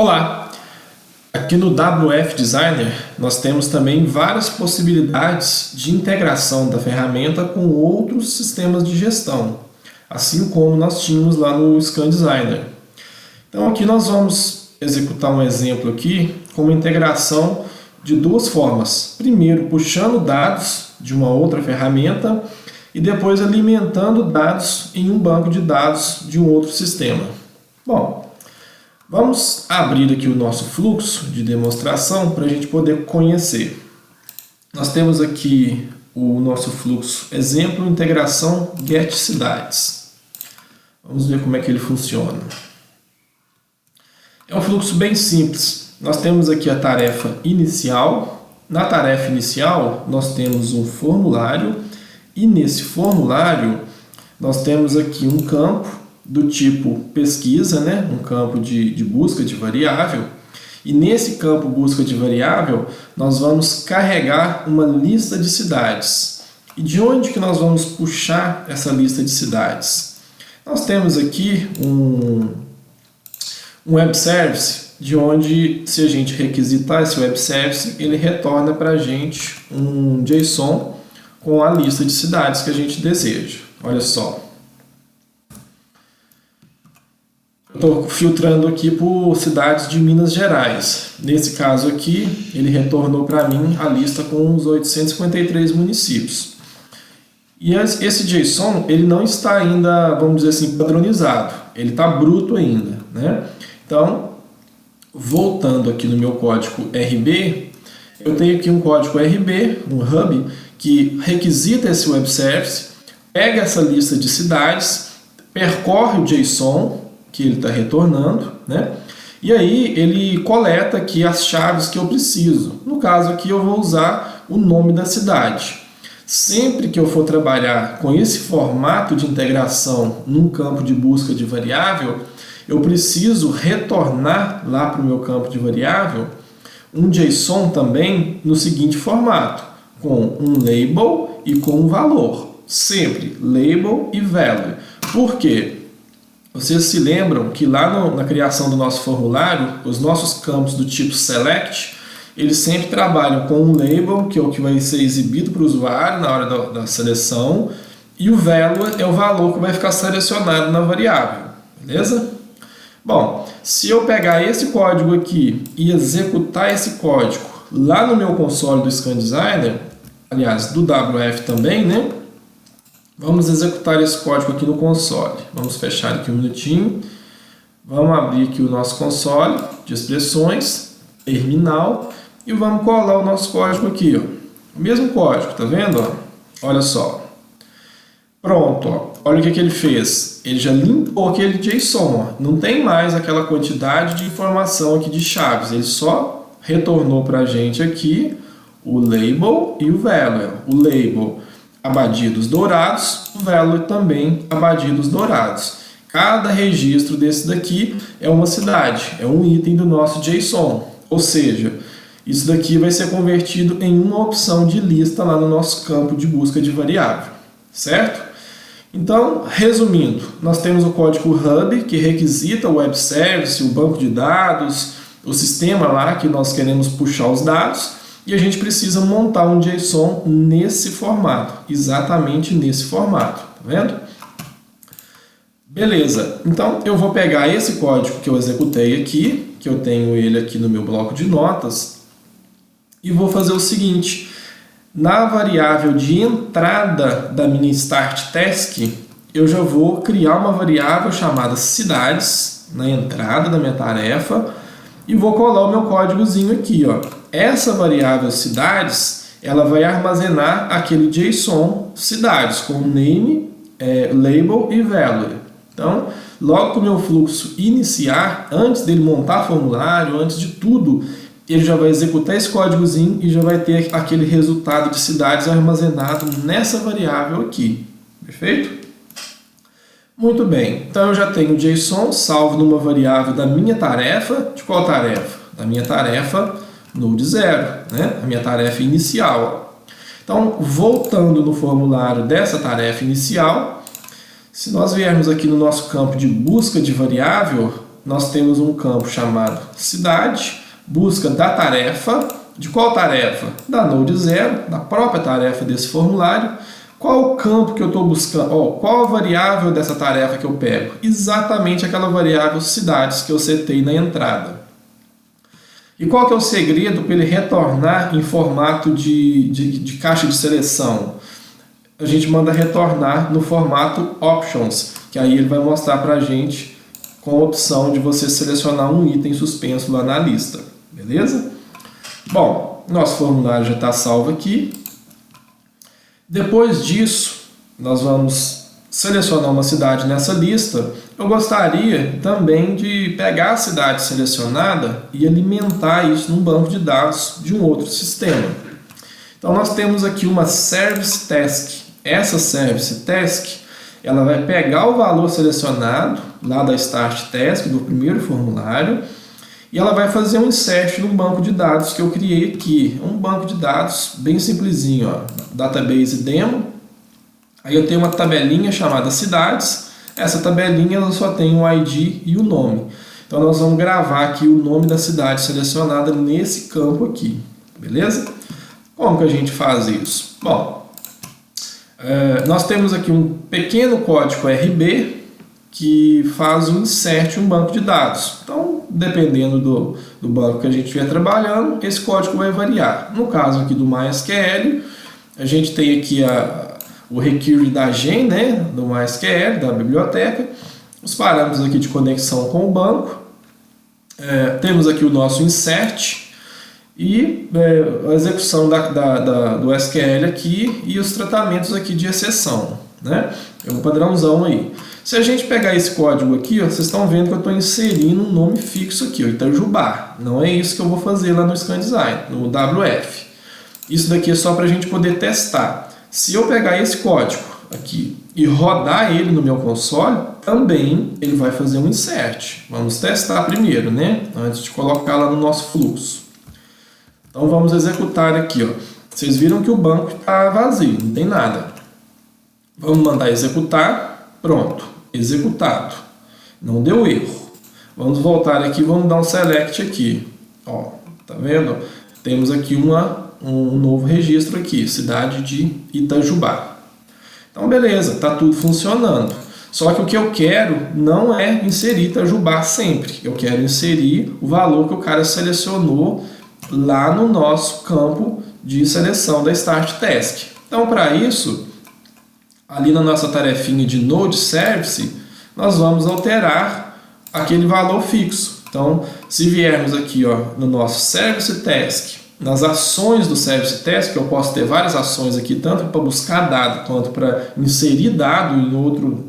Olá! Aqui no WF Designer nós temos também várias possibilidades de integração da ferramenta com outros sistemas de gestão, assim como nós tínhamos lá no Scan Designer. Então aqui nós vamos executar um exemplo aqui com uma integração de duas formas. Primeiro puxando dados de uma outra ferramenta e depois alimentando dados em um banco de dados de um outro sistema. Bom, vamos abrir aqui o nosso fluxo de demonstração para a gente poder conhecer. Nós temos aqui o nosso fluxo exemplo, integração Get Cidades. Vamos ver como é que ele funciona. É um fluxo bem simples. Nós temos aqui a tarefa inicial. Na tarefa inicial nós temos um formulário e nesse formulário nós temos aqui um campo do tipo pesquisa, um campo de busca de variável. E nesse campo busca de variável, nós vamos carregar uma lista de cidades. E de onde que nós vamos puxar essa lista de cidades? Nós temos aqui um web service, de onde, se a gente requisitar esse web service, ele retorna para a gente um JSON com a lista de cidades que a gente deseja. Olha só. Estou filtrando aqui por cidades de Minas Gerais. Nesse caso aqui, ele retornou para mim a lista com os 853 municípios. E esse JSON, ele não está ainda, vamos dizer assim, padronizado. Ele está bruto ainda, Então, voltando aqui no meu código RB, eu tenho aqui um código RB, um hub, que requisita esse web service, pega essa lista de cidades, percorre o JSON que ele está retornando, e aí ele coleta aqui as chaves que eu preciso. No caso aqui eu vou usar o nome da cidade. Sempre que eu for trabalhar com esse formato de integração num campo de busca de variável, eu preciso retornar lá para o meu campo de variável um JSON também no seguinte formato, com um label e com um valor. Sempre label e value. Por quê? Vocês se lembram que lá na criação do nosso formulário, os nossos campos do tipo select, eles sempre trabalham com um label, que é o que vai ser exibido para o usuário na hora da seleção, e o value é o valor que vai ficar selecionado na variável, beleza? Bom, se eu pegar esse código aqui e executar esse código lá no meu console do Scan Designer, aliás, do WF também, Vamos executar esse código aqui no console. Vamos fechar aqui um minutinho. Vamos abrir aqui o nosso console de expressões, terminal, e vamos colar o nosso código aqui, O mesmo código, tá vendo? Olha só. Pronto, olha o que ele fez. Ele já limpou aquele JSON, Não tem mais aquela quantidade de informação aqui de chaves. Ele só retornou para a gente aqui o label e o value. O label abadidos dourados, o value também abadidos dourados. Cada registro desse daqui é uma cidade, é um item do nosso JSON. Ou seja, isso daqui vai ser convertido em uma opção de lista lá no nosso campo de busca de variável, certo? Então, resumindo, nós temos o código hub que requisita o web service, o banco de dados, o sistema lá que nós queremos puxar os dados, e a gente precisa montar um JSON nesse formato, exatamente nesse formato, tá vendo? Beleza, então eu vou pegar esse código que eu executei aqui, que eu tenho ele aqui no meu bloco de notas, e vou fazer o seguinte: na variável de entrada da minha Start Task, eu já vou criar uma variável chamada cidades na entrada da minha tarefa e vou colar o meu códigozinho aqui, Essa variável cidades, ela vai armazenar aquele JSON cidades com name, label e value. Então, logo que o meu fluxo iniciar, antes dele montar formulário, antes de tudo, ele já vai executar esse códigozinho e já vai ter aquele resultado de cidades armazenado nessa variável aqui. Perfeito? Muito bem. Então eu já tenho o JSON salvo numa variável da minha tarefa. De qual tarefa? Da minha tarefa Node 0, a minha tarefa inicial. Então, voltando no formulário dessa tarefa inicial, se nós viermos aqui no nosso campo de busca de variável, nós temos um campo chamado cidade, busca da tarefa. De qual tarefa? Da Node0, da própria tarefa desse formulário. Qual o campo que eu estou buscando? Qual a variável dessa tarefa que eu pego? Exatamente aquela variável cidades que eu setei na entrada. E qual que é o segredo para ele retornar em formato de caixa de seleção? A gente manda retornar no formato options, que aí ele vai mostrar para a gente com a opção de você selecionar um item suspenso lá na lista. Beleza? Bom, nosso formulário já está salvo aqui. Depois disso, nós vamos selecionar uma cidade nessa lista. Eu gostaria também de pegar a cidade selecionada e alimentar isso num banco de dados de um outro sistema. Então nós temos aqui uma Service Task. Essa Service Task, ela vai pegar o valor selecionado lá da Start Task, do primeiro formulário, e ela vai fazer um insert num banco de dados que eu criei aqui. Um banco de dados bem simplesinho, ó, Database Demo. Aí eu tenho uma tabelinha chamada cidades. Essa tabelinha ela só tem o ID e o nome. Então nós vamos gravar aqui o nome da cidade selecionada nesse campo aqui. Beleza? Como que a gente faz isso? Bom, nós temos aqui um pequeno código RB que faz um insert em um banco de dados. Então, dependendo do banco que a gente estiver trabalhando, esse código vai variar. No caso aqui do MySQL, a gente tem aqui o require da gen, né, do MySQL, da biblioteca, os parâmetros aqui de conexão com o banco, temos aqui o nosso insert e a execução do SQL aqui e os tratamentos aqui de exceção, né? É um padrãozão aí. Se a gente pegar esse código aqui, ó, vocês estão vendo que eu estou inserindo um nome fixo aqui, ó, Itajubá. Não é isso que eu vou fazer lá no ScanDesign, no WF. Isso daqui é só para a gente poder testar. Se eu pegar esse código aqui e rodar ele no meu console, também ele vai fazer um insert. Vamos testar primeiro, né? Antes de colocar lá no nosso fluxo. Então vamos executar aqui, ó. Vocês viram que o banco está vazio, não tem nada. Vamos mandar executar. Pronto, executado. Não deu erro. Vamos voltar aqui, vamos dar um select aqui. Ó, tá vendo? Temos aqui um novo registro aqui, cidade de Itajubá. Então beleza, tá tudo funcionando. Só que o que eu quero não é inserir Itajubá sempre. Eu quero inserir o valor que o cara selecionou lá no nosso campo de seleção da Start Task. Então para isso, ali na nossa tarefinha de Node Service, nós vamos alterar aquele valor fixo. Então, se viermos aqui, ó, no nosso Service Task, nas ações do Service Task, eu posso ter várias ações aqui, tanto para buscar dado quanto para inserir dado em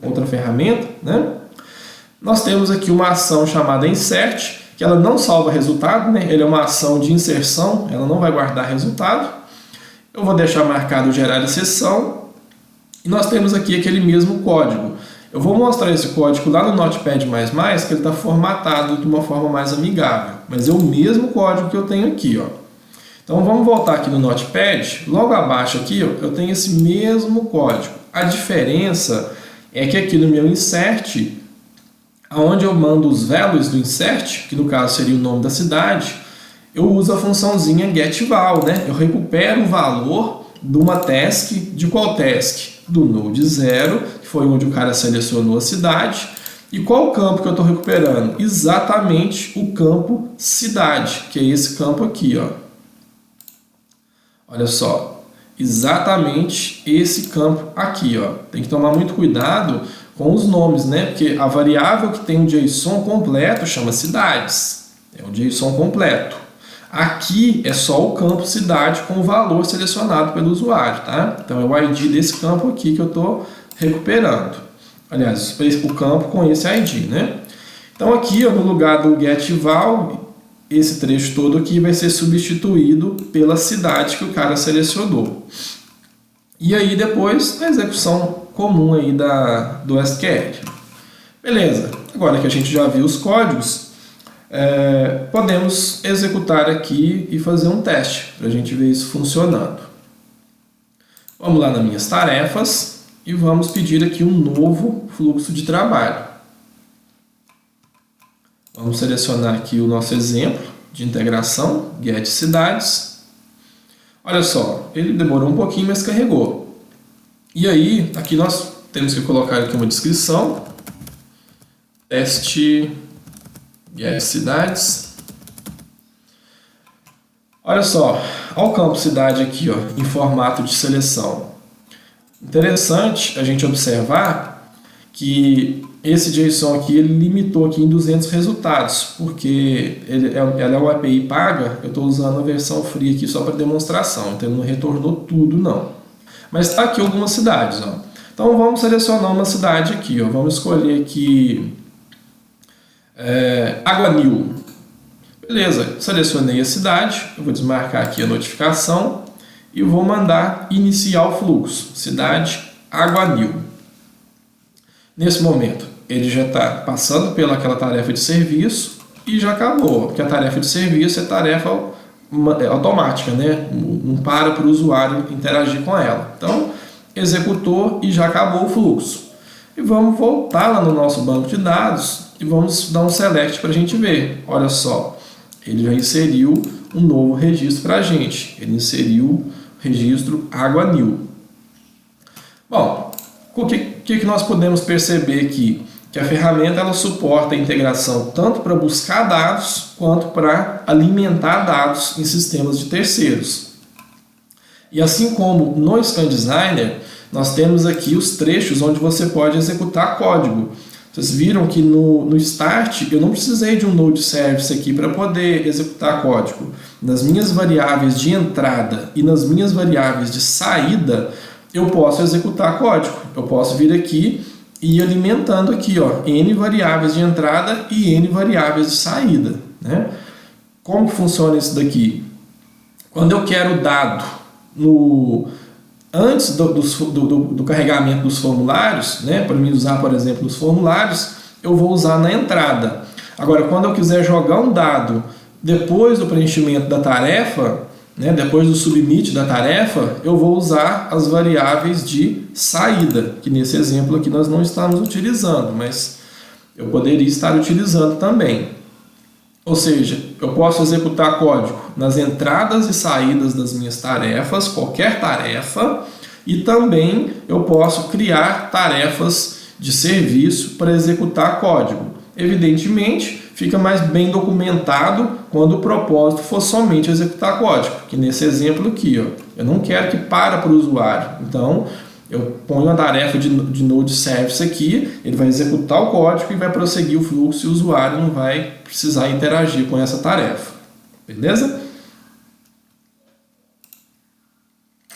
outra ferramenta, né? Nós temos aqui uma ação chamada Insert, que ela não salva resultado, né? Ela é uma ação de inserção, ela não vai guardar resultado. Eu vou deixar marcado gerar exceção. E nós temos aqui aquele mesmo código. Eu vou mostrar esse código lá no Notepad++, que ele está formatado de uma forma mais amigável. Mas é o mesmo código que eu tenho aqui, ó. Então vamos voltar aqui no Notepad. Logo abaixo aqui, ó, eu tenho esse mesmo código. A diferença é que aqui no meu insert, onde eu mando os values do insert, que no caso seria o nome da cidade, eu uso a funçãozinha getVal, né? Eu recupero o valor de uma task. De qual task? Do Node 0, que foi onde o cara selecionou a cidade. E qual o campo que eu estou recuperando? Exatamente o campo cidade, que é esse campo aqui, ó. Olha só, exatamente esse campo aqui, ó. Tem que tomar muito cuidado com os nomes, né? Porque a variável que tem um JSON completo chama cidades. É o JSON completo. Aqui é só o campo cidade com o valor selecionado pelo usuário, tá? Então é o ID desse campo aqui que eu estou recuperando. Aliás, o campo com esse ID, né? Então aqui, ó, no lugar do getVal, esse trecho todo aqui vai ser substituído pela cidade que o cara selecionou. E aí depois a execução comum aí do SQL. Beleza, agora que a gente já viu os códigos, podemos executar aqui e fazer um teste para a gente ver isso funcionando. Vamos lá nas minhas tarefas e vamos pedir aqui um novo fluxo de trabalho. Vamos selecionar aqui o nosso exemplo de integração, get cidades. Olha só, ele demorou um pouquinho, mas carregou. E aí, aqui nós temos que colocar aqui uma descrição. Teste get cidades. Olha só, olha o campo cidade aqui, ó, em formato de seleção. Interessante a gente observar que esse JSON aqui ele limitou aqui em 200 resultados, porque ela é uma API paga. Eu estou usando a versão free aqui só para demonstração, então não retornou tudo não. Mas está aqui algumas cidades, ó. Então vamos selecionar uma cidade aqui, ó. Vamos escolher aqui Aguanil. Beleza, selecionei a cidade, eu vou desmarcar aqui a notificação e vou mandar iniciar o fluxo, cidade Aguanil. Nesse momento, ele já está passando pelaquela tarefa de serviço e já acabou, porque a tarefa de serviço é tarefa automática, né? Não para o usuário interagir com ela. Então, executou e já acabou o fluxo. E vamos voltar lá no nosso banco de dados e vamos dar um select para a gente ver. Olha só, ele já inseriu um novo registro para a gente. Ele inseriu o registro Aguanil. Bom, o que nós podemos perceber aqui? Que a ferramenta ela suporta a integração tanto para buscar dados quanto para alimentar dados em sistemas de terceiros. E assim como no Scan Designer, nós temos aqui os trechos onde você pode executar código. Vocês viram que no Start eu não precisei de um Node Service aqui para poder executar código. Nas minhas variáveis de entrada e nas minhas variáveis de saída, eu posso executar código. Eu posso vir aqui e ir alimentando aqui, ó, N variáveis de entrada e N variáveis de saída, né? Como que funciona isso daqui? Quando eu quero dado antes do carregamento dos formulários, né, para mim usar, por exemplo, os formulários, eu vou usar na entrada. Agora, quando eu quiser jogar um dado depois do preenchimento da tarefa, né, depois do submit da tarefa, eu vou usar as variáveis de saída, que nesse exemplo aqui nós não estamos utilizando, mas eu poderia estar utilizando também. Ou seja, eu posso executar código nas entradas e saídas das minhas tarefas, qualquer tarefa, e também eu posso criar tarefas de serviço para executar código. Evidentemente, fica mais bem documentado quando o propósito for somente executar código, que nesse exemplo aqui, ó, eu não quero que para o usuário. Então, eu ponho uma tarefa de Node Service aqui, ele vai executar o código e vai prosseguir o fluxo e o usuário não vai precisar interagir com essa tarefa. Beleza?